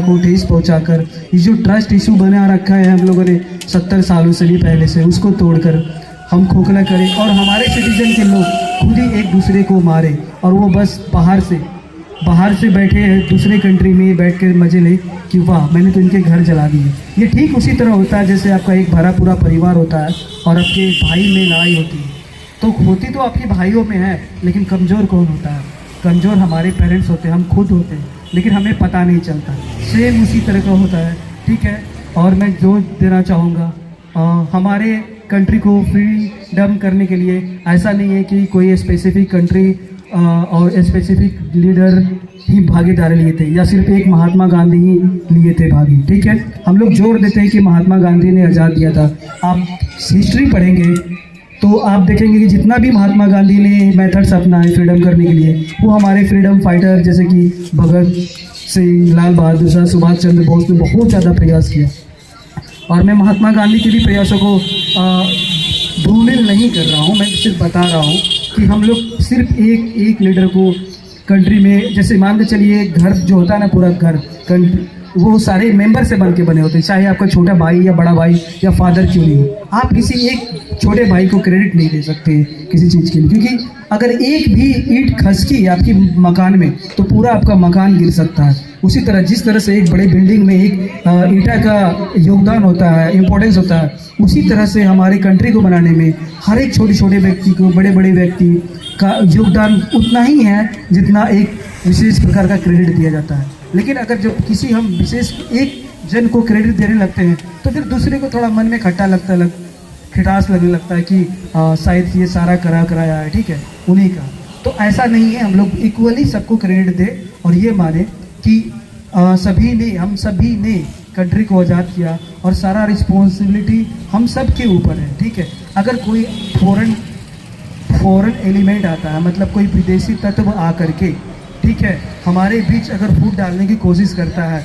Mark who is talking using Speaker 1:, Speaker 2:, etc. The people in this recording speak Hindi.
Speaker 1: को ठेस पहुंचाकर ये जो ट्रस्ट इशू बना रखा है हम लोगों ने 70 सालों से भी पहले से, उसको तोड़कर हम खोखला करें और हमारे सिटीजन के लोग खुद ही एक दूसरे को मारे और वो बस बाहर से बैठे हैं दूसरे कंट्री में बैठ कर मजे ले कि वाह मैंने तो इनके घर जला दिए। ये ठीक उसी तरह होता है जैसे आपका एक भरा पूरा परिवार होता है और आपके भाई में लड़ाई होती है, तो होती तो आपके भाइयों में है, लेकिन कमज़ोर कौन होता है? कमज़ोर हमारे पेरेंट्स होते हैं, हम खुद होते हैं, लेकिन हमें पता नहीं चलता। सेम उसी तरह का होता है, ठीक है। और मैं जोर देना चाहूँगा हमारे कंट्री को फ्रीडम करने के लिए ऐसा नहीं है कि कोई स्पेसिफिक कंट्री और स्पेसिफिक लीडर ही भागीदारी लिए थे या सिर्फ एक महात्मा गांधी ही लिए थे भागी, ठीक है। हम लोग जोर देते हैं कि महात्मा गांधी ने आज़ाद दिया था। आप हिस्ट्री पढ़ेंगे तो आप देखेंगे कि जितना भी महात्मा गांधी ने मेथड्स अपनाए फ्रीडम करने के लिए, वो हमारे फ्रीडम फाइटर जैसे कि भगत सिंह, लाल बहादुर शास्त्री, सुभाष चंद्र बोस ने बहुत ज़्यादा प्रयास किया। और मैं महात्मा गांधी के भी प्रयासों को धूमिल नहीं कर रहा हूँ, मैं सिर्फ बता रहा हूँ कि हम लोग सिर्फ एक लीडर को कंट्री में, जैसे मान के चलिए घर जो होता है ना, पूरा घर वो सारे मेंबर से बन के बने होते हैं, चाहे आपका छोटा भाई या बड़ा भाई या फादर क्यों नहीं हो। आप किसी एक छोटे भाई को क्रेडिट नहीं दे सकते किसी चीज़ के लिए, क्योंकि अगर एक भी ईंट खसकी आपकी मकान में तो पूरा आपका मकान गिर सकता है। उसी तरह जिस तरह से एक बड़े बिल्डिंग में एक ईंटा का योगदान होता है, इम्पोर्टेंस होता है, उसी तरह से हमारे कंट्री को बनाने में हर एक छोटे व्यक्ति को, बड़े व्यक्ति का योगदान उतना ही है जितना एक विशेष प्रकार का क्रेडिट दिया जाता है। लेकिन अगर जो किसी हम विशेष एक जन को क्रेडिट देने लगते हैं तो फिर दूसरे को थोड़ा मन में खटास लगने लगता है कि शायद ये सारा कराया है, ठीक है, उन्हीं का। तो ऐसा नहीं है, हम लोग इक्वली सबको क्रेडिट दें और ये माने कि हम सभी ने कंट्री को आज़ाद किया और सारा रिस्पॉन्सिबिलिटी हम सब के ऊपर है, ठीक है। अगर कोई फॉरेन एलिमेंट आता है, मतलब कोई विदेशी तत्व आ करके, ठीक है, हमारे बीच अगर फूट डालने की कोशिश करता है